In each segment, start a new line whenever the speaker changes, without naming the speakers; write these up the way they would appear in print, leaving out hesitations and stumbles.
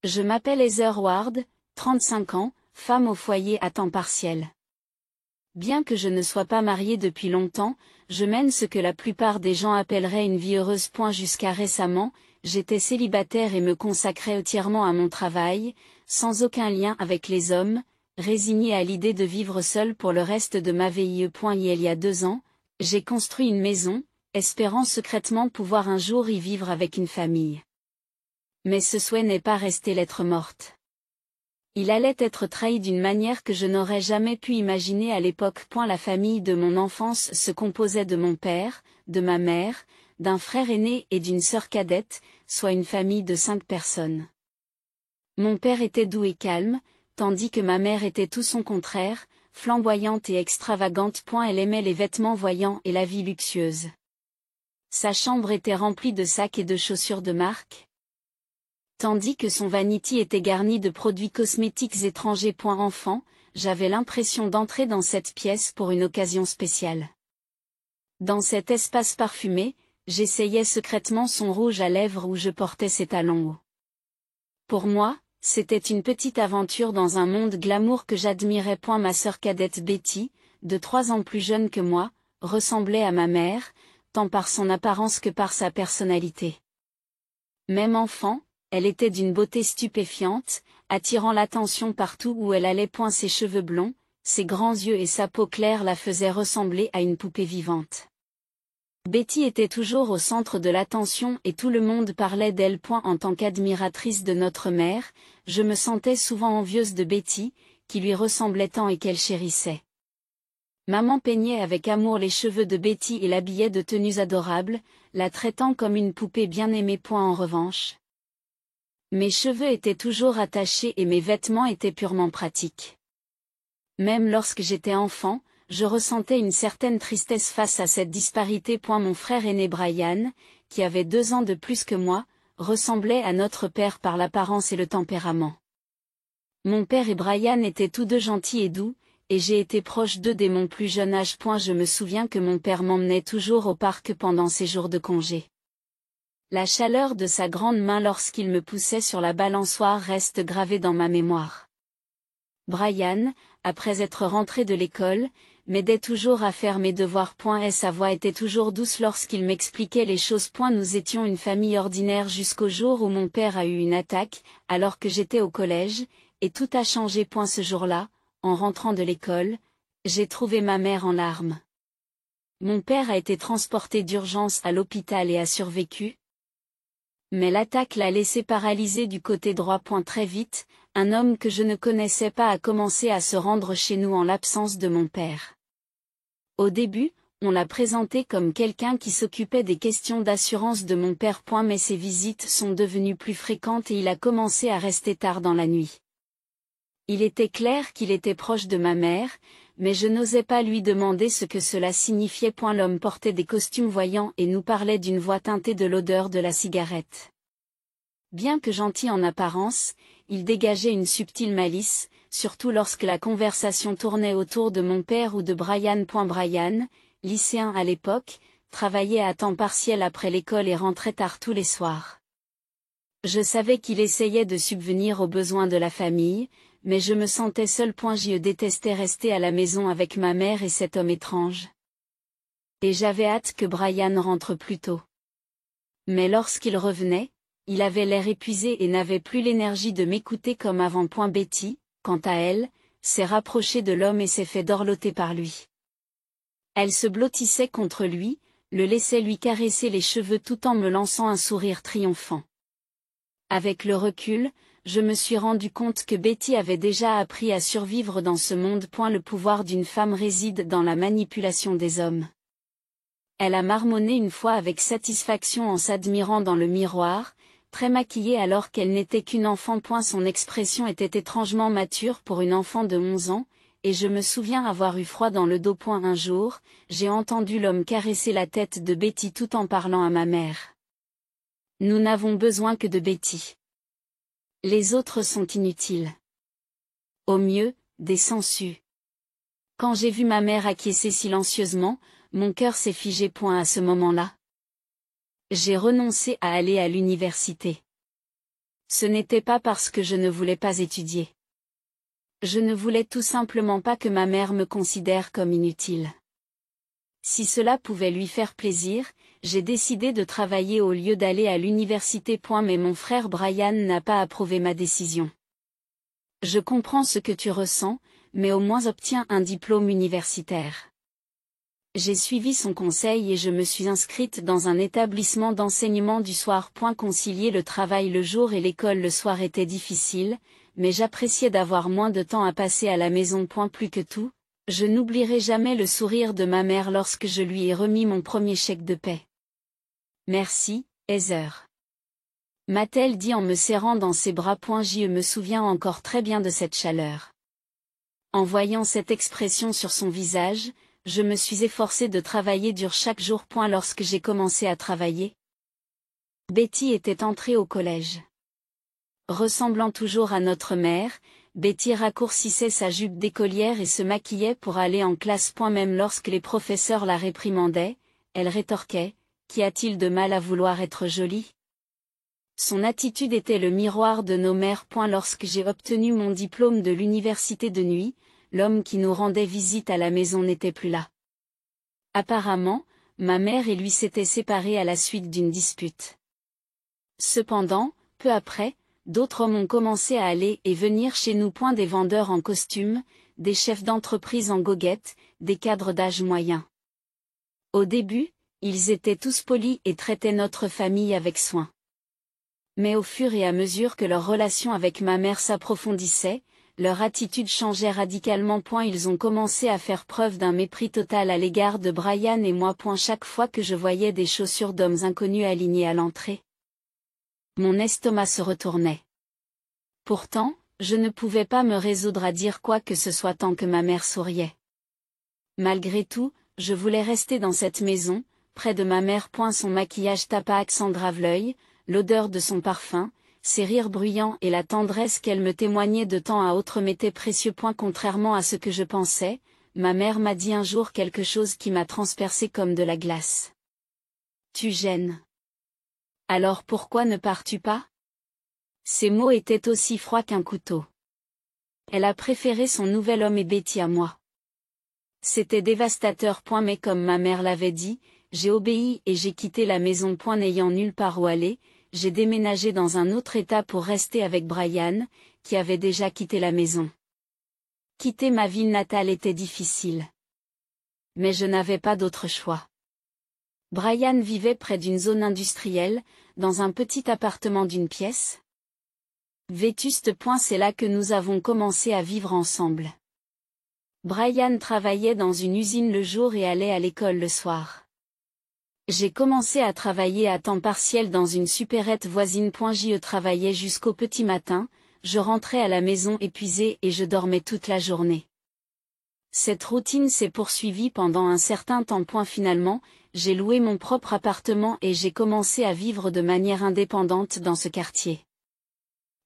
Je m'appelle Heather Ward, 35 ans, femme au foyer à temps partiel. Bien que je ne sois pas mariée depuis longtemps, je mène ce que la plupart des gens appelleraient une vie heureuse. Jusqu'à récemment, j'étais célibataire et me consacrais entièrement à mon travail, sans aucun lien avec les hommes, résignée à l'idée de vivre seule pour le reste de ma vie. Il y a 2 ans, j'ai construit une maison, espérant secrètement pouvoir un jour y vivre avec une famille. Mais ce souhait n'est pas resté lettre morte. Il allait être trahi d'une manière que je n'aurais jamais pu imaginer à l'époque. La famille de mon enfance se composait de mon père, de ma mère, d'un frère aîné et d'une sœur cadette, soit une famille de 5 personnes. Mon père était doux et calme, tandis que ma mère était tout son contraire, flamboyante et extravagante. Elle aimait les vêtements voyants et la vie luxueuse. Sa chambre était remplie de sacs et de chaussures de marque, tandis que son vanity était garni de produits cosmétiques étrangers. Enfant, j'avais l'impression d'entrer dans cette pièce pour une occasion spéciale. Dans cet espace parfumé, j'essayais secrètement son rouge à lèvres où je portais ses talons hauts. Pour moi, c'était une petite aventure dans un monde glamour que j'admirais. Ma sœur cadette Betty, de 3 ans plus jeune que moi, ressemblait à ma mère, tant par son apparence que par sa personnalité. Même enfant, elle était d'une beauté stupéfiante, attirant l'attention partout où elle allait. Ses cheveux blonds, ses grands yeux et sa peau claire la faisaient ressembler à une poupée vivante. Betty était toujours au centre de l'attention et tout le monde parlait d'elle. En tant qu'admiratrice de notre mère, je me sentais souvent envieuse de Betty, qui lui ressemblait tant et qu'elle chérissait. Maman peignait avec amour les cheveux de Betty et l'habillait de tenues adorables, la traitant comme une poupée bien-aimée. En revanche, mes cheveux étaient toujours attachés et mes vêtements étaient purement pratiques. Même lorsque j'étais enfant, je ressentais une certaine tristesse face à cette disparité. Mon frère aîné Brian, qui avait 2 ans de plus que moi, ressemblait à notre père par l'apparence et le tempérament. Mon père et Brian étaient tous deux gentils et doux, et j'ai été proche d'eux dès mon plus jeune âge. Je me souviens que mon père m'emmenait toujours au parc pendant ses jours de congé. La chaleur de sa grande main lorsqu'il me poussait sur la balançoire reste gravée dans ma mémoire. Brian, après être rentré de l'école, m'aidait toujours à faire mes devoirs. Et sa voix était toujours douce lorsqu'il m'expliquait les choses. Nous étions une famille ordinaire jusqu'au jour où mon père a eu une attaque, alors que j'étais au collège, et tout a changé. Ce jour-là, en rentrant de l'école, j'ai trouvé ma mère en larmes. Mon père a été transporté d'urgence à l'hôpital et a survécu, mais l'attaque l'a laissé paralysé du côté droit. Très vite, un homme que je ne connaissais pas a commencé à se rendre chez nous en l'absence de mon père. Au début, on l'a présenté comme quelqu'un qui s'occupait des questions d'assurance de mon père. Mais ses visites sont devenues plus fréquentes et il a commencé à rester tard dans la nuit. Il était clair qu'il était proche de ma mère, mais je n'osais pas lui demander ce que cela signifiait. L'homme portait des costumes voyants et nous parlait d'une voix teintée de l'odeur de la cigarette. Bien que gentil en apparence, il dégageait une subtile malice, surtout lorsque la conversation tournait autour de mon père ou de Brian. Brian, lycéen à l'époque, travaillait à temps partiel après l'école et rentrait tard tous les soirs. Je savais qu'il essayait de subvenir aux besoins de la famille, mais je me sentais seule. Je détestais rester à la maison avec ma mère et cet homme étrange. Et j'avais hâte que Brian rentre plus tôt. Mais lorsqu'il revenait, il avait l'air épuisé et n'avait plus l'énergie de m'écouter comme avant. Betty, quant à elle, s'est rapprochée de l'homme et s'est fait dorloter par lui. Elle se blottissait contre lui, le laissait lui caresser les cheveux tout en me lançant un sourire triomphant. Avec le recul, je me suis rendu compte que Betty avait déjà appris à survivre dans ce monde. Le pouvoir d'une femme réside dans la manipulation des hommes. Elle a marmonné une fois avec satisfaction en s'admirant dans le miroir, très maquillée alors qu'elle n'était qu'une enfant. Son expression était étrangement mature pour une enfant de 11 ans, et je me souviens avoir eu froid dans le dos. Un jour, j'ai entendu l'homme caresser la tête de Betty tout en parlant à ma mère. Nous n'avons besoin que de Betty. Les autres sont inutiles. Au mieux, des sangsues. Quand j'ai vu ma mère acquiescer silencieusement, mon cœur s'est figé. À ce moment-là, j'ai renoncé à aller à l'université. Ce n'était pas parce que je ne voulais pas étudier. Je ne voulais tout simplement pas que ma mère me considère comme inutile. Si cela pouvait lui faire plaisir, j'ai décidé de travailler au lieu d'aller à l'université. Mais mon frère Brian n'a pas approuvé ma décision. Je comprends ce que tu ressens, mais au moins obtiens un diplôme universitaire. J'ai suivi son conseil et je me suis inscrite dans un établissement d'enseignement du soir. Concilier le travail le jour et l'école le soir était difficile, mais j'appréciais d'avoir moins de temps à passer à la maison. Plus que tout, je n'oublierai jamais le sourire de ma mère lorsque je lui ai remis mon premier chèque de paie. Merci, Heather. M'a-t-elle dit en me serrant dans ses bras. Je me souviens encore très bien de cette chaleur. En voyant cette expression sur son visage, je me suis efforcée de travailler dur chaque jour. Lorsque j'ai commencé à travailler, Betty était entrée au collège. Ressemblant toujours à notre mère, Betty raccourcissait sa jupe d'écolière et se maquillait pour aller en classe. Même lorsque les professeurs la réprimandaient, elle rétorquait: « Qu'y a-t-il de mal à vouloir être jolie ?» Son attitude était le miroir de nos mères. Lorsque j'ai obtenu mon diplôme de l'université de nuit, l'homme qui nous rendait visite à la maison n'était plus là. Apparemment, ma mère et lui s'étaient séparés à la suite d'une dispute. Cependant, peu après, d'autres hommes ont commencé à aller et venir chez nous. Des vendeurs en costume, des chefs d'entreprise en goguette, des cadres d'âge moyen. Au début, ils étaient tous polis et traitaient notre famille avec soin. Mais au fur et à mesure que leur relation avec ma mère s'approfondissait, leur attitude changeait radicalement. Ils ont commencé à faire preuve d'un mépris total à l'égard de Brian et moi. Chaque fois que je voyais des chaussures d'hommes inconnus alignées à l'entrée, mon estomac se retournait. Pourtant, je ne pouvais pas me résoudre à dire quoi que ce soit tant que ma mère souriait. Malgré tout, je voulais rester dans cette maison, près de ma mère. Son maquillage tapa accent grave l'œil, l'odeur de son parfum, ses rires bruyants et la tendresse qu'elle me témoignait de temps à autre m'étaient précieux. Contrairement à ce que je pensais, ma mère m'a dit un jour quelque chose qui m'a transpercé comme de la glace. « Tu gênes. Alors pourquoi ne pars-tu pas ?» Ces mots étaient aussi froids qu'un couteau. Elle a préféré son nouvel homme et Betty à moi. C'était dévastateur. Mais comme ma mère l'avait dit, j'ai obéi et j'ai quitté la maison. N'ayant nulle part où aller, j'ai déménagé dans un autre état pour rester avec Brian, qui avait déjà quitté la maison. Quitter ma ville natale était difficile. Mais je n'avais pas d'autre choix. Brian vivait près d'une zone industrielle, dans un petit appartement d'une pièce. Vétuste. C'est là que nous avons commencé à vivre ensemble. Brian travaillait dans une usine le jour et allait à l'école le soir. J'ai commencé à travailler à temps partiel dans une supérette voisine. Je travaillais jusqu'au petit matin, je rentrais à la maison épuisée et je dormais toute la journée. Cette routine s'est poursuivie pendant un certain temps. Finalement, j'ai loué mon propre appartement et j'ai commencé à vivre de manière indépendante dans ce quartier.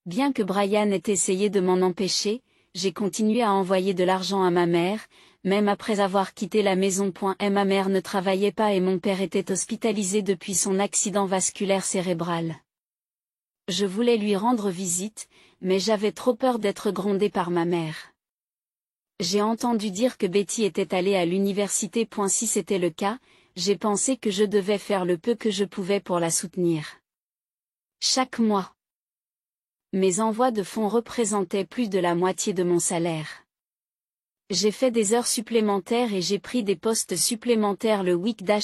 Bien que Brian ait essayé de m'en empêcher, j'ai continué à envoyer de l'argent à ma mère, même après avoir quitté la maison. Ma mère ne travaillait pas et mon père était hospitalisé depuis son accident vasculaire cérébral. Je voulais lui rendre visite, mais j'avais trop peur d'être grondée par ma mère. J'ai entendu dire que Betty était allée à l'université. Si c'était le cas, j'ai pensé que je devais faire le peu que je pouvais pour la soutenir. Chaque mois, mes envois de fonds représentaient plus de la moitié de mon salaire. J'ai fait des heures supplémentaires et j'ai pris des postes supplémentaires le week-end.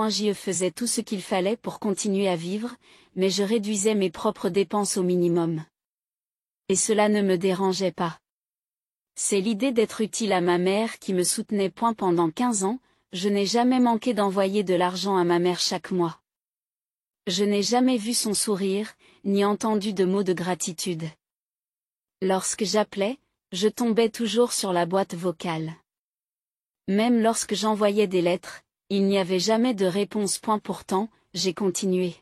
Je faisais tout ce qu'il fallait pour continuer à vivre, mais je réduisais mes propres dépenses au minimum. Et cela ne me dérangeait pas. C'est l'idée d'être utile à ma mère qui me soutenait. Pendant 15 ans, je n'ai jamais manqué d'envoyer de l'argent à ma mère chaque mois. Je n'ai jamais vu son sourire, ni entendu de mots de gratitude. Lorsque j'appelais, je tombais toujours sur la boîte vocale. Même lorsque j'envoyais des lettres, il n'y avait jamais de réponse. Pourtant, j'ai continué.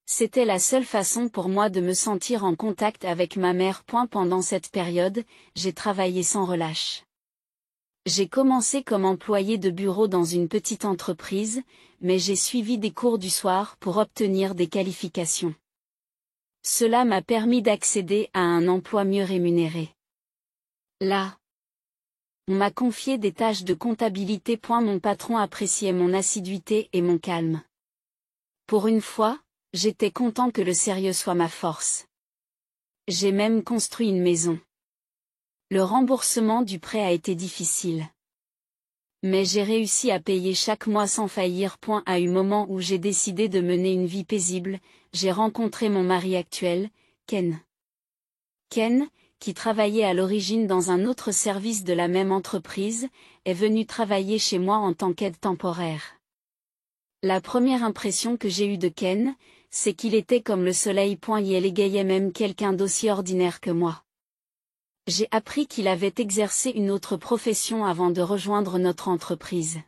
C'était la seule façon pour moi de me sentir en contact avec ma mère. Pendant cette période, j'ai travaillé sans relâche. J'ai commencé comme employé de bureau dans une petite entreprise, mais j'ai suivi des cours du soir pour obtenir des qualifications. Cela m'a permis d'accéder à un emploi mieux rémunéré. Là, on m'a confié des tâches de comptabilité. Mon patron appréciait mon assiduité et mon calme. Pour une fois, j'étais content que le sérieux soit ma force. J'ai même construit une maison. Le remboursement du prêt a été difficile. Mais j'ai réussi à payer chaque mois sans faillir. À un moment où j'ai décidé de mener une vie paisible, j'ai rencontré mon mari actuel, Ken. Ken, qui travaillait à l'origine dans un autre service de la même entreprise, est venu travailler chez moi en tant qu'aide temporaire. La première impression que j'ai eue de Ken, c'est qu'il était comme le soleil. Il égayait même quelqu'un d'aussi ordinaire que moi. J'ai appris qu'il avait exercé une autre profession avant de rejoindre notre entreprise.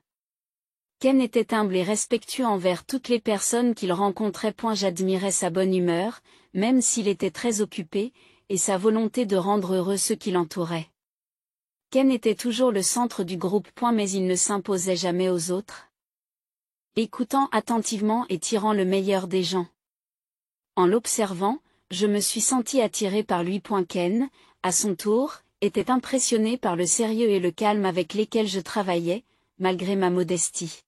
Ken était humble et respectueux envers toutes les personnes qu'il rencontrait. J'admirais sa bonne humeur, même s'il était très occupé, et sa volonté de rendre heureux ceux qui l'entouraient. Ken était toujours le centre du groupe. Mais il ne s'imposait jamais aux autres. Écoutant attentivement et tirant le meilleur des gens. En l'observant, je me suis senti attiré par lui. Ken, à son tour, était impressionné par le sérieux et le calme avec lesquels je travaillais, malgré ma modestie.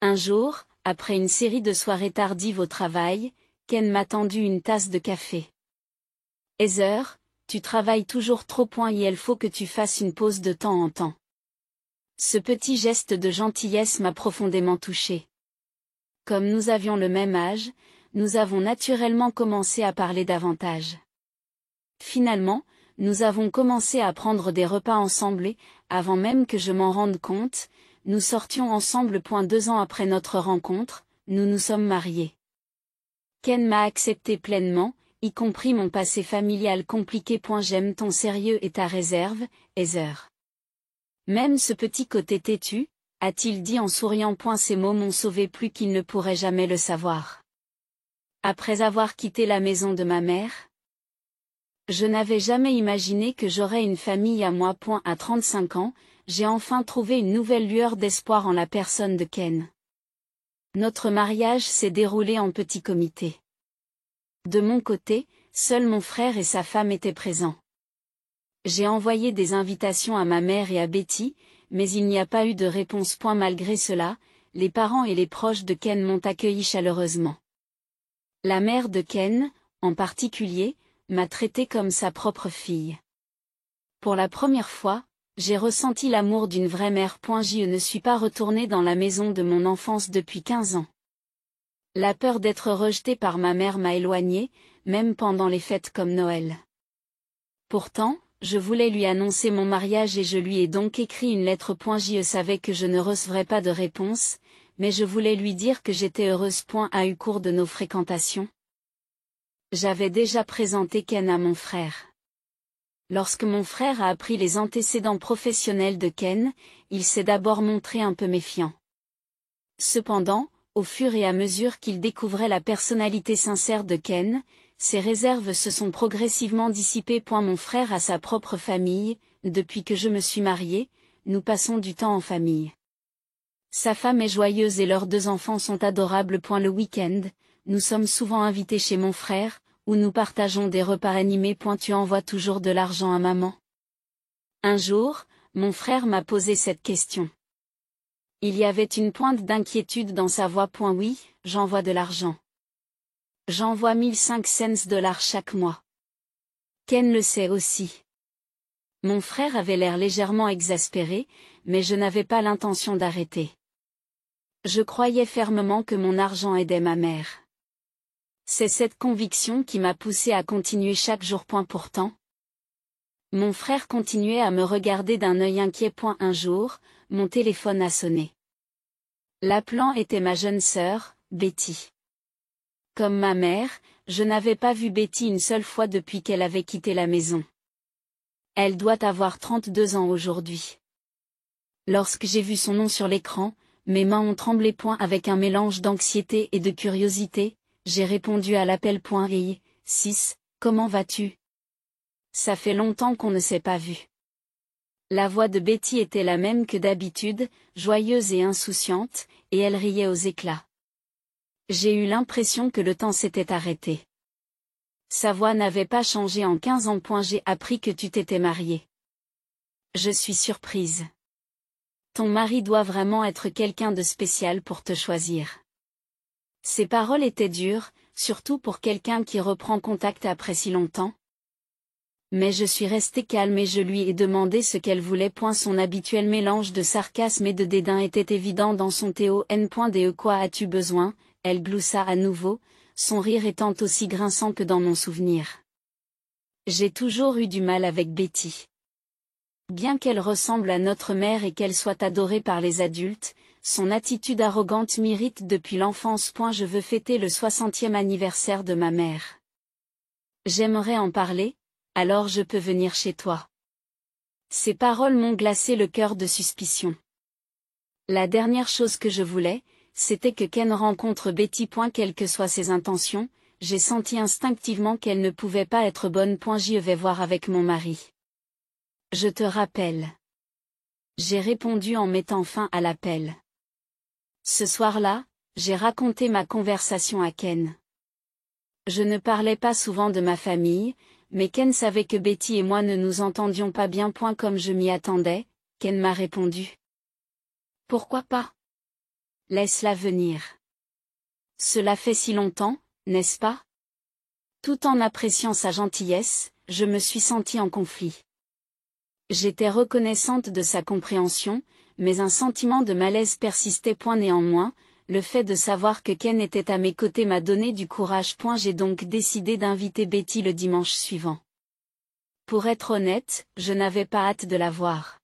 Un jour, après une série de soirées tardives au travail, Ken m'a tendu une tasse de café. « Heather, tu travailles toujours trop. Il faut que tu fasses une pause de temps en temps. » Ce petit geste de gentillesse m'a profondément touché. Comme nous avions le même âge, nous avons naturellement commencé à parler davantage. Finalement, nous avons commencé à prendre des repas ensemble et, avant même que je m'en rende compte, nous sortions ensemble. 2 ans après notre rencontre, nous nous sommes mariés. Ken m'a accepté pleinement, y compris mon passé familial compliqué. J'aime ton sérieux et ta réserve, Heather. Même ce petit côté têtu, a-t-il dit en souriant. Ces mots m'ont sauvé plus qu'il ne pourrait jamais le savoir. Après avoir quitté la maison de ma mère, je n'avais jamais imaginé que j'aurais une famille à moi. À 35 ans, j'ai enfin trouvé une nouvelle lueur d'espoir en la personne de Ken. Notre mariage s'est déroulé en petit comité. De mon côté, seul mon frère et sa femme étaient présents. J'ai envoyé des invitations à ma mère et à Betty, mais il n'y a pas eu de réponse. Malgré cela, les parents et les proches de Ken m'ont accueilli chaleureusement. La mère de Ken, en particulier, m'a traité comme sa propre fille. Pour la première fois, j'ai ressenti l'amour d'une vraie mère. Je ne suis pas retournée dans la maison de mon enfance depuis 15 ans. La peur d'être rejetée par ma mère m'a éloignée, même pendant les fêtes comme Noël. Pourtant, je voulais lui annoncer mon mariage et je lui ai donc écrit une lettre. Je savais que je ne recevrais pas de réponse, mais je voulais lui dire que j'étais heureuse. Au cours de nos fréquentations, j'avais déjà présenté Ken à mon frère. Lorsque mon frère a appris les antécédents professionnels de Ken, il s'est d'abord montré un peu méfiant. Cependant, au fur et à mesure qu'il découvrait la personnalité sincère de Ken, ses réserves se sont progressivement dissipées. Mon frère a sa propre famille, depuis que je me suis mariée, nous passons du temps en famille. Sa femme est joyeuse et leurs 2 enfants sont adorables. Le week-end, nous sommes souvent invités chez mon frère, où nous partageons des repas animés. Tu envoies toujours de l'argent à maman? Un jour, mon frère m'a posé cette question. Il y avait une pointe d'inquiétude dans sa voix. Oui, j'envoie de l'argent. J'envoie 1500 $ chaque mois. Ken le sait aussi. Mon frère avait l'air légèrement exaspéré, mais je n'avais pas l'intention d'arrêter. Je croyais fermement que mon argent aidait ma mère. C'est cette conviction qui m'a poussé à continuer chaque jour. Pourtant, mon frère continuait à me regarder d'un œil inquiet. Un jour, mon téléphone a sonné. L'appelant était ma jeune sœur, Betty. Comme ma mère, je n'avais pas vu Betty une seule fois depuis qu'elle avait quitté la maison. Elle doit avoir 32 ans aujourd'hui. Lorsque j'ai vu son nom sur l'écran, mes mains ont tremblé. Avec un mélange d'anxiété et de curiosité, j'ai répondu à l'appel. Et 6, comment vas-tu? Ça fait longtemps qu'on ne s'est pas vu. La voix de Betty était la même que d'habitude, joyeuse et insouciante, et elle riait aux éclats. J'ai eu l'impression que le temps s'était arrêté. Sa voix n'avait pas changé en 15 ans. J'ai appris que tu t'étais marié. Je suis surprise. Ton mari doit vraiment être quelqu'un de spécial pour te choisir. Ces paroles étaient dures, surtout pour quelqu'un qui reprend contact après si longtemps. Mais je suis restée calme et je lui ai demandé ce qu'elle voulait. Son habituel mélange de sarcasme et de dédain était évident dans son ton. Quoi as-tu besoin? Elle gloussa à nouveau, son rire étant aussi grinçant que dans mon souvenir. J'ai toujours eu du mal avec Betty. Bien qu'elle ressemble à notre mère et qu'elle soit adorée par les adultes, son attitude arrogante m'irrite depuis l'enfance. Je veux fêter le 60e anniversaire de ma mère. J'aimerais en parler, alors je peux venir chez toi. Ces paroles m'ont glacé le cœur de suspicion. La dernière chose que je voulais, c'était que Ken rencontre Betty. Quelles que soient ses intentions, j'ai senti instinctivement qu'elle ne pouvait pas être bonne. J'y vais voir avec mon mari. Je te rappelle. J'ai répondu en mettant fin à l'appel. Ce soir-là, j'ai raconté ma conversation à Ken. Je ne parlais pas souvent de ma famille, mais Ken savait que Betty et moi ne nous entendions pas bien. Comme je m'y attendais, Ken m'a répondu. Pourquoi pas? Laisse-la venir. Cela fait si longtemps, n'est-ce pas? Tout en appréciant sa gentillesse, je me suis sentie en conflit. J'étais reconnaissante de sa compréhension, mais un sentiment de malaise persistait. Néanmoins, le fait de savoir que Ken était à mes côtés m'a donné du courage. J'ai donc décidé d'inviter Betty le dimanche suivant. Pour être honnête, je n'avais pas hâte de la voir.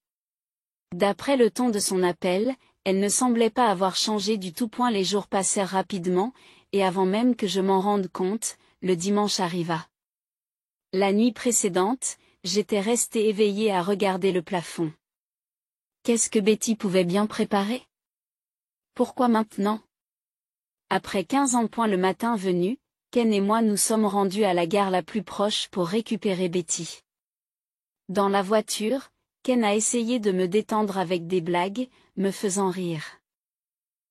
D'après le ton de son appel, elle ne semblait pas avoir changé du tout. Les jours passèrent rapidement, et avant même que je m'en rende compte, le dimanche arriva. La nuit précédente, j'étais restée éveillée à regarder le plafond. Qu'est-ce que Betty pouvait bien préparer? Pourquoi maintenant? Après 15 ans. Le matin venu, Ken et moi nous sommes rendus à la gare la plus proche pour récupérer Betty. Dans la voiture, Ken a essayé de me détendre avec des blagues, me faisant rire.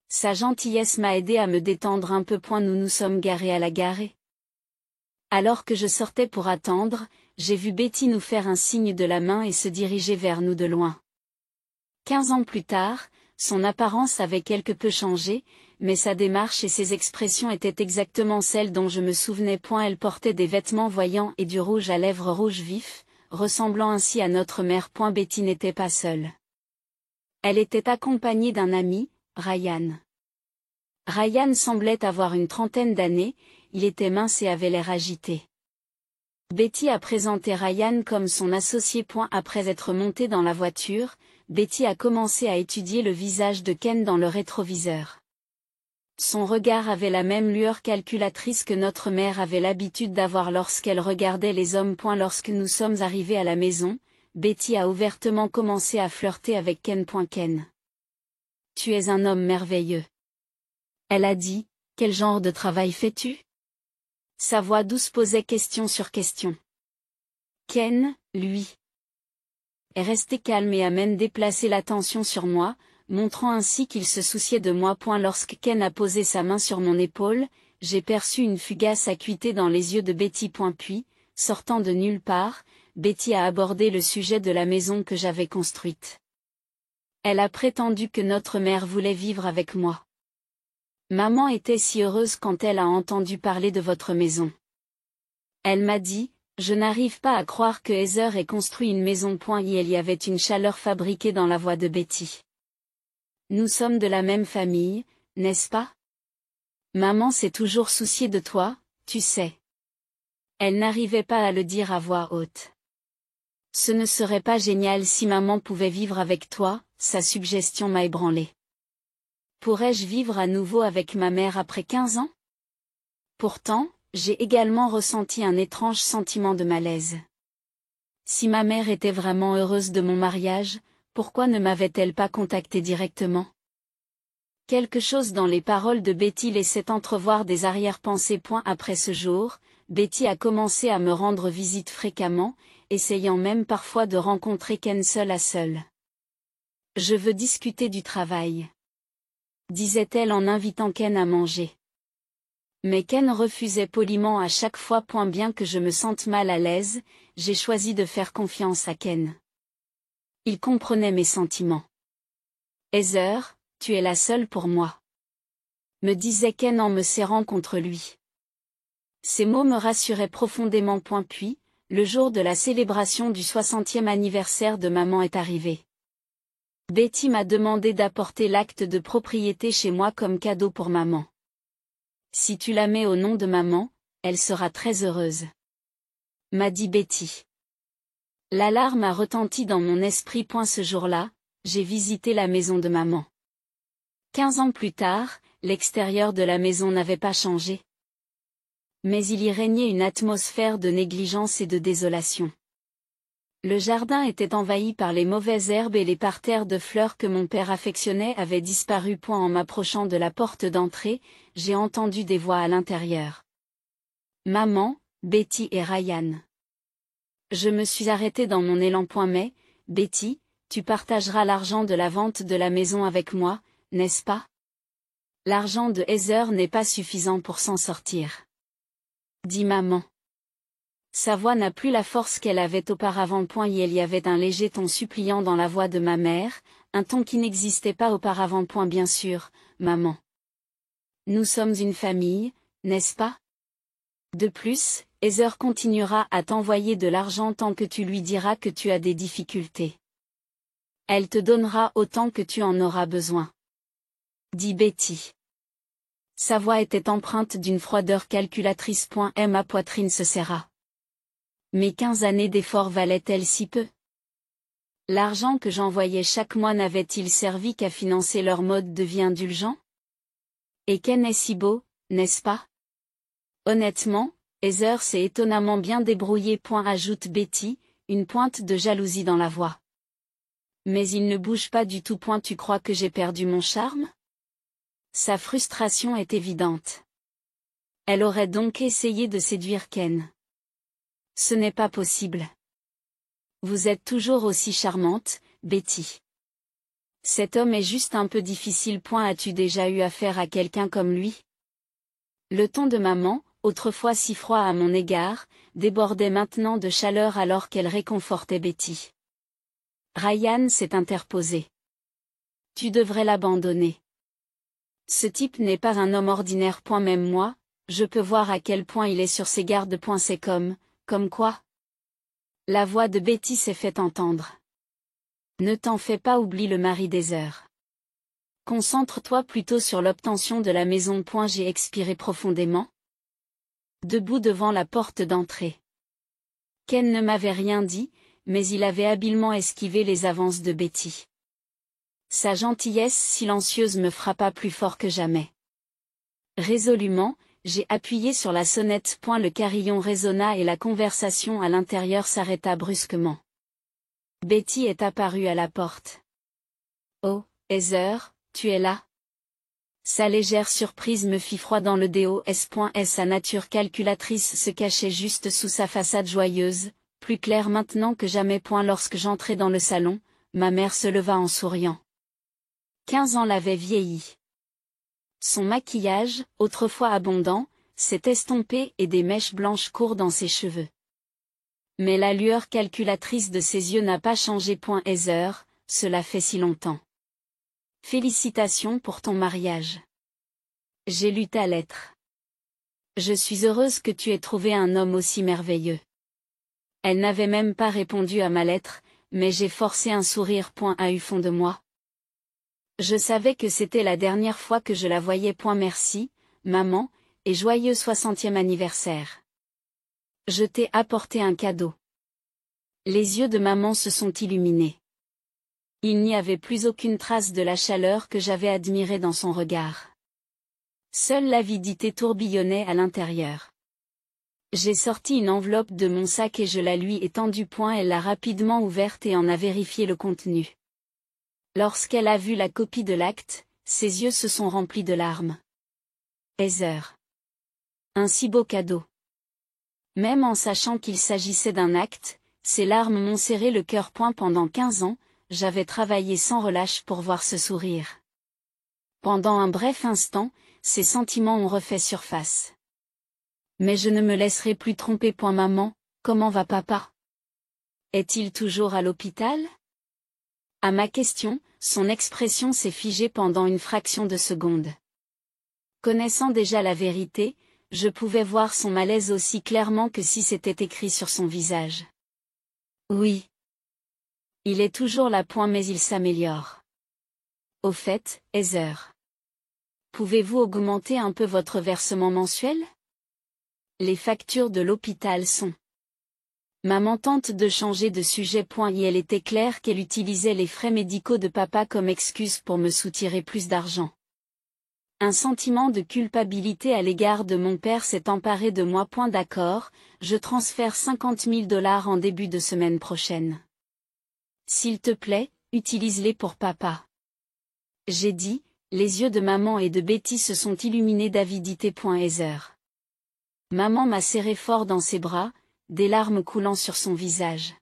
Sa gentillesse m'a aidé à me détendre un peu. Nous nous sommes garés à la gare. Alors que je sortais pour attendre, j'ai vu Betty nous faire un signe de la main et se diriger vers nous de loin. 15 ans plus tard, son apparence avait quelque peu changé, mais sa démarche et ses expressions étaient exactement celles dont je me souvenais. Elle portait des vêtements voyants et du rouge à lèvres rouge vif, ressemblant ainsi à notre mère. Betty n'était pas seule. Elle était accompagnée d'un ami, Ryan. Ryan semblait avoir une trentaine d'années, il était mince et avait l'air agité. Betty a présenté Ryan comme son associé. Après être montée dans la voiture, Betty a commencé à étudier le visage de Ken dans le rétroviseur. Son regard avait la même lueur calculatrice que notre mère avait l'habitude d'avoir lorsqu'elle regardait les hommes. Lorsque nous sommes arrivés à la maison, Betty a ouvertement commencé à flirter avec Ken. Ken. Tu es un homme merveilleux. Elle a dit, quel genre de travail fais-tu? Sa voix douce posait question sur question. Ken, lui, est resté calme et a même déplacé l'attention sur moi, montrant ainsi qu'il se souciait de moi. Lorsque Ken a posé sa main sur mon épaule, j'ai perçu une fugace acuité dans les yeux de Betty. Puis, sortant de nulle part, Betty a abordé le sujet de la maison que j'avais construite. Elle a prétendu que notre mère voulait vivre avec moi. Maman était si heureuse quand elle a entendu parler de votre maison. Elle m'a dit, je n'arrive pas à croire que Heather ait construit une maison. Il y avait une chaleur fabriquée dans la voix de Betty. Nous sommes de la même famille, n'est-ce pas? Maman s'est toujours souciée de toi, tu sais. Elle n'arrivait pas à le dire à voix haute. Ce ne serait pas génial si maman pouvait vivre avec toi, sa suggestion m'a ébranlée. Pourrais-je vivre à nouveau avec ma mère après 15 ans? Pourtant, j'ai également ressenti un étrange sentiment de malaise. Si ma mère était vraiment heureuse de mon mariage, pourquoi ne m'avait-elle pas contacté directement? Quelque chose dans les paroles de Betty laissait entrevoir des arrière-pensées. Après ce jour, Betty a commencé à me rendre visite fréquemment, essayant même parfois de rencontrer Ken seul à seul. Je veux discuter du travail, disait-elle en invitant Ken à manger. Mais Ken refusait poliment à chaque fois. Bien que je me sente mal à l'aise, j'ai choisi de faire confiance à Ken. Il comprenait mes sentiments. Heather, tu es la seule pour moi, me disait Ken en me serrant contre lui. Ces mots me rassuraient profondément. Puis, le jour de la célébration du 60e anniversaire de maman est arrivé. Betty m'a demandé d'apporter l'acte de propriété chez moi comme cadeau pour maman. Si tu la mets au nom de maman, elle sera très heureuse, m'a dit Betty. L'alarme a retenti dans mon esprit. Ce jour-là, j'ai visité la maison de maman. 15 ans plus tard, l'extérieur de la maison n'avait pas changé. Mais il y régnait une atmosphère de négligence et de désolation. Le jardin était envahi par les mauvaises herbes et les parterres de fleurs que mon père affectionnait avaient disparu. En m'approchant de la porte d'entrée, j'ai entendu des voix à l'intérieur. Maman, Betty et Ryan. Je me suis arrêtée dans mon élan. Mais, Betty, tu partageras l'argent de la vente de la maison avec moi, n'est-ce pas? L'argent de Heather n'est pas suffisant pour s'en sortir, dit maman. Sa voix n'a plus la force qu'elle avait auparavant. Il y avait un léger ton suppliant dans la voix de ma mère, un ton qui n'existait pas auparavant. Bien sûr, maman. Nous sommes une famille, n'est-ce pas? De plus, Heather continuera à t'envoyer de l'argent tant que tu lui diras que tu as des difficultés. Elle te donnera autant que tu en auras besoin, dit Betty. Sa voix était empreinte d'une froideur calculatrice. Ma poitrine se serra. Mes 15 années d'efforts valaient-elles si peu? L'argent que j'envoyais chaque mois n'avait-il servi qu'à financer leur mode de vie indulgent? Et Ken est si beau, n'est-ce pas? Honnêtement, Heather s'est étonnamment bien débrouillée. Ajoute Betty, une pointe de jalousie dans la voix. Mais il ne bouge pas du tout. Tu crois que j'ai perdu mon charme? Sa frustration est évidente. Elle aurait donc essayé de séduire Ken. Ce n'est pas possible. Vous êtes toujours aussi charmante, Betty. Cet homme est juste un peu difficile. As-tu déjà eu affaire à quelqu'un comme lui? Le ton de maman, autrefois si froid à mon égard, débordait maintenant de chaleur alors qu'elle réconfortait Betty. Ryan s'est interposé. Tu devrais l'abandonner. Ce type n'est pas un homme ordinaire. Même moi, je peux voir à quel point il est sur ses gardes. C'est comme quoi? La voix de Betty s'est fait entendre. Ne t'en fais pas, oublie le mari d'Heather. Concentre-toi plutôt sur l'obtention de la maison. J'ai expiré profondément, debout devant la porte d'entrée. Ken ne m'avait rien dit, mais il avait habilement esquivé les avances de Betty. Sa gentillesse silencieuse me frappa plus fort que jamais. Résolument, j'ai appuyé sur la sonnette. Le carillon résonna et la conversation à l'intérieur s'arrêta brusquement. Betty est apparue à la porte. Oh, Heather, tu es là? Sa légère surprise me fit froid dans le dos. Sa nature calculatrice se cachait juste sous sa façade joyeuse, plus claire maintenant que jamais. Lorsque j'entrai dans le salon, ma mère se leva en souriant. 15 ans l'avaient vieilli. Son maquillage, autrefois abondant, s'est estompé et des mèches blanches courent dans ses cheveux. Mais la lueur calculatrice de ses yeux n'a pas changé. Heather, cela fait si longtemps. Félicitations pour ton mariage. J'ai lu ta lettre. Je suis heureuse que tu aies trouvé un homme aussi merveilleux. Elle n'avait même pas répondu à ma lettre, mais j'ai forcé un sourire. À eu fond de moi. Je savais que c'était la dernière fois que je la voyais. Merci, maman, et joyeux 60e anniversaire. Je t'ai apporté un cadeau. Les yeux de maman se sont illuminés. Il n'y avait plus aucune trace de la chaleur que j'avais admirée dans son regard. Seule l'avidité tourbillonnait à l'intérieur. J'ai sorti une enveloppe de mon sac et je la lui ai tendue. Elle l'a rapidement ouverte et en a vérifié le contenu. Lorsqu'elle a vu la copie de l'acte, ses yeux se sont remplis de larmes. Heather. Un si beau cadeau. Même en sachant qu'il s'agissait d'un acte, ses larmes m'ont serré le cœur. Pendant 15 ans, j'avais travaillé sans relâche pour voir ce sourire. Pendant un bref instant, ses sentiments ont refait surface. Mais je ne me laisserai plus tromper. Maman, comment va papa? Est-il toujours à l'hôpital? À ma question, son expression s'est figée pendant une fraction de seconde. Connaissant déjà la vérité, je pouvais voir son malaise aussi clairement que si c'était écrit sur son visage. Oui. Il est toujours là. Mais il s'améliore. Au fait, Heather. Pouvez-vous augmenter un peu votre versement mensuel? Les factures de l'hôpital sont. Maman tente de changer de sujet. Et elle était claire qu'elle utilisait les frais médicaux de papa comme excuse pour me soutirer plus d'argent. Un sentiment de culpabilité à l'égard de mon père s'est emparé de moi. D'accord, je transfère 50 000 $ en début de semaine prochaine. S'il te plaît, utilise-les pour papa. J'ai dit, les yeux de maman et de Betty se sont illuminés d'avidité. Heather. Maman m'a serré fort dans ses bras, des larmes coulant sur son visage.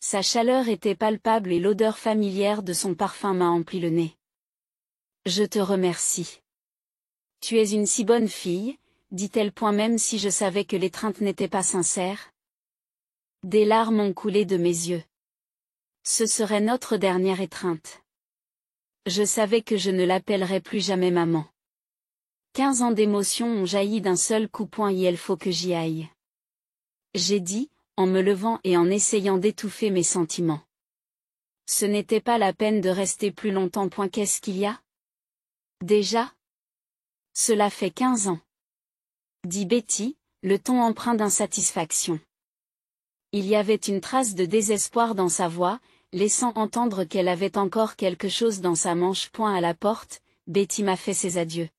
Sa chaleur était palpable et l'odeur familière de son parfum m'a empli le nez. Je te remercie. Tu es une si bonne fille, dit-elle. Même si je savais que l'étreinte n'était pas sincère. Des larmes ont coulé de mes yeux. Ce serait notre dernière étreinte. Je savais que je ne l'appellerais plus jamais maman. 15 ans d'émotions ont jailli d'un seul coup. Et il faut que j'y aille. J'ai dit, en me levant et en essayant d'étouffer mes sentiments. Ce n'était pas la peine de rester plus longtemps. Qu'est-ce qu'il y a? Déjà? Cela fait 15 ans. Dit Betty, le ton empreint d'insatisfaction. Il y avait une trace de désespoir dans sa voix, laissant entendre qu'elle avait encore quelque chose dans sa manche. À la porte, Betty m'a fait ses adieux.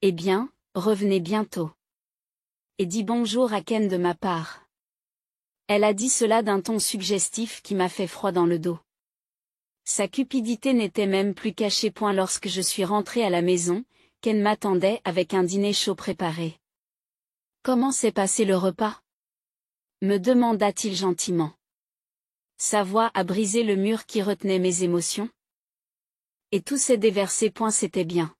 Eh bien, revenez bientôt. Et dis bonjour à Ken de ma part. Elle a dit cela d'un ton suggestif qui m'a fait froid dans le dos. Sa cupidité n'était même plus cachée. Lorsque je suis rentrée à la maison, Ken m'attendait avec un dîner chaud préparé. Comment s'est passé le repas? Me demanda-t-il gentiment. Sa voix a brisé le mur qui retenait mes émotions. Et tout s'est déversé. C'était bien.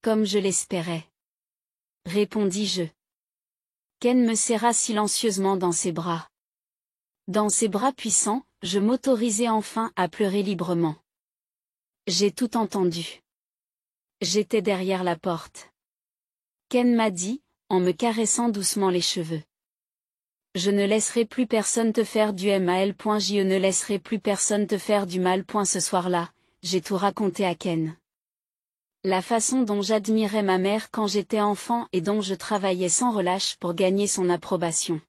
Comme je l'espérais. Répondis-je. Ken me serra silencieusement dans ses bras. Dans ses bras puissants, je m'autorisai enfin à pleurer librement. J'ai tout entendu. J'étais derrière la porte. Ken m'a dit, en me caressant doucement les cheveux. Je ne laisserai plus personne te faire du mal. Je ne laisserai plus personne te faire du mal. Ce soir-là, j'ai tout raconté à Ken. La façon dont j'admirais ma mère quand j'étais enfant et dont je travaillais sans relâche pour gagner son approbation.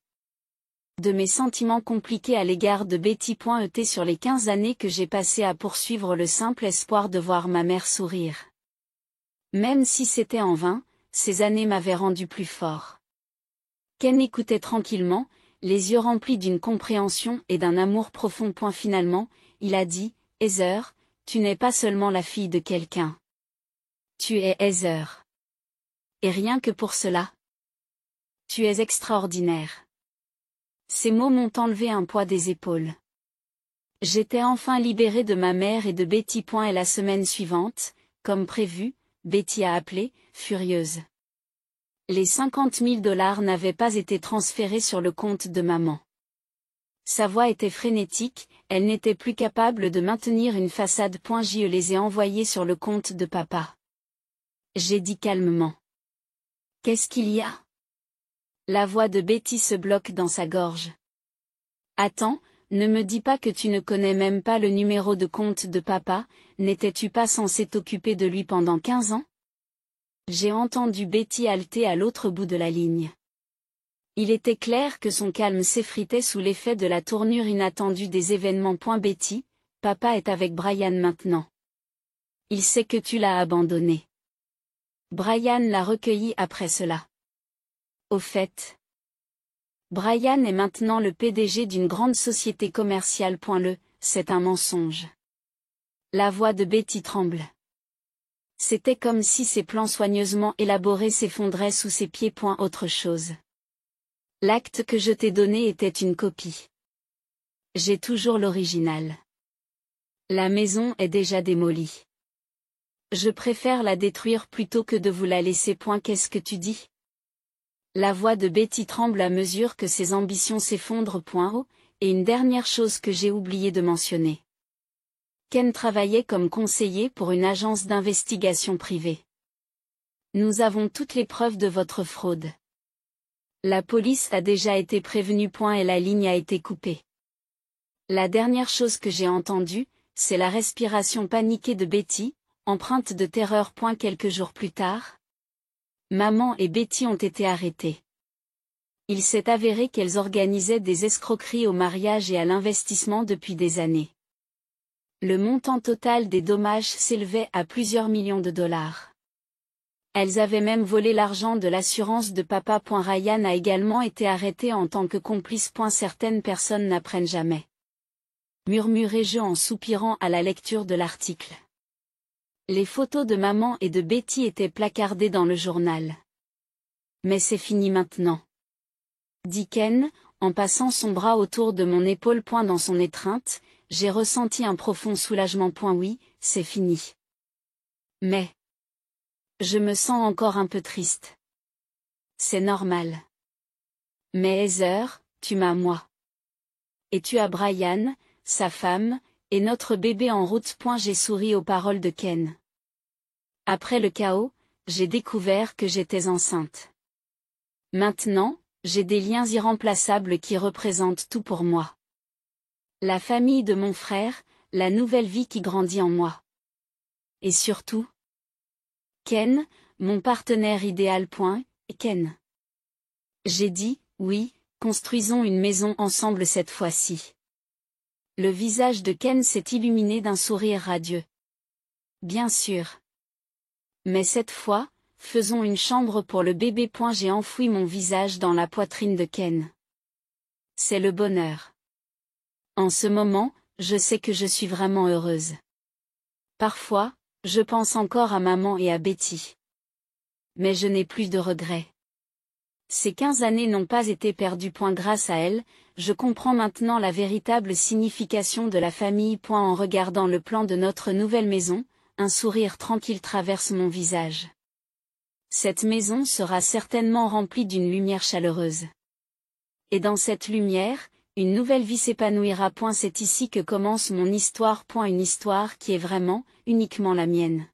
De mes sentiments compliqués à l'égard de Betty. Sur les 15 années que j'ai passées à poursuivre le simple espoir de voir ma mère sourire. Même si c'était en vain, ces années m'avaient rendu plus fort. Ken écoutait tranquillement, les yeux remplis d'une compréhension et d'un amour profond. Finalement, il a dit, Heather, tu n'es pas seulement la fille de quelqu'un. Tu es Heather. Et rien que pour cela. Tu es extraordinaire. Ces mots m'ont enlevé un poids des épaules. J'étais enfin libérée de ma mère et de Betty. Et la semaine suivante, comme prévu, Betty a appelé, furieuse. Les 50 000 $ n'avaient pas été transférés sur le compte de maman. Sa voix était frénétique, elle n'était plus capable de maintenir une façade. Je les ai envoyés sur le compte de papa. J'ai dit calmement. Qu'est-ce qu'il y a? La voix de Betty se bloque dans sa gorge. Attends, ne me dis pas que tu ne connais même pas le numéro de compte de papa, n'étais-tu pas censé t'occuper de lui pendant 15 ans? J'ai entendu Betty halter à l'autre bout de la ligne. Il était clair que son calme s'effritait sous l'effet de la tournure inattendue des événements. Betty, papa est avec Brian maintenant. Il sait que tu l'as abandonné. Brian l'a recueilli après cela. Au fait, Brian est maintenant le PDG d'une grande société commerciale. C'est un mensonge. La voix de Betty tremble. C'était comme si ses plans soigneusement élaborés s'effondraient sous ses pieds. Autre chose. L'acte que je t'ai donné était une copie. J'ai toujours l'original. La maison est déjà démolie. Je préfère la détruire plutôt que de vous la laisser. Qu'est-ce que tu dis? La voix de Betty tremble à mesure que ses ambitions s'effondrent. Oh, et une dernière chose que j'ai oublié de mentionner. Ken travaillait comme conseiller pour une agence d'investigation privée. Nous avons toutes les preuves de votre fraude. La police a déjà été prévenue. Et la ligne a été coupée. La dernière chose que j'ai entendue, c'est la respiration paniquée de Betty, empreinte de terreur. Quelques jours plus tard, maman et Betty ont été arrêtées. Il s'est avéré qu'elles organisaient des escroqueries au mariage et à l'investissement depuis des années. Le montant total des dommages s'élevait à plusieurs millions de dollars. Elles avaient même volé l'argent de l'assurance de papa. Ryan a également été arrêté en tant que complice. Certaines personnes n'apprennent jamais. Murmurai-je en soupirant à la lecture de l'article. Les photos de maman et de Betty étaient placardées dans le journal. Mais c'est fini maintenant, dit Ken, en passant son bras autour de mon épaule. Dans son étreinte, j'ai ressenti un profond soulagement. Oui, c'est fini. Mais je me sens encore un peu triste. C'est normal. Mais Heather, tu m'as moi. Et tu as Brian, sa femme, et notre bébé en route. J'ai souri aux paroles de Ken. Après le chaos, j'ai découvert que j'étais enceinte. Maintenant, j'ai des liens irremplaçables qui représentent tout pour moi. La famille de mon frère, la nouvelle vie qui grandit en moi. Et surtout, Ken, mon partenaire idéal. Ken. J'ai dit, oui, construisons une maison ensemble cette fois-ci. Le visage de Ken s'est illuminé d'un sourire radieux. Bien sûr. Mais cette fois, faisons une chambre pour le bébé. J'ai enfoui mon visage dans la poitrine de Ken. C'est le bonheur. En ce moment, je sais que je suis vraiment heureuse. Parfois, je pense encore à maman et à Betty. Mais je n'ai plus de regrets. Ces 15 années n'ont pas été perdues. Grâce à elles, je comprends maintenant la véritable signification de la famille. En regardant le plan de notre nouvelle maison, un sourire tranquille traverse mon visage. Cette maison sera certainement remplie d'une lumière chaleureuse. Et dans cette lumière, une nouvelle vie s'épanouira. C'est ici que commence mon histoire. Une histoire qui est vraiment, uniquement la mienne.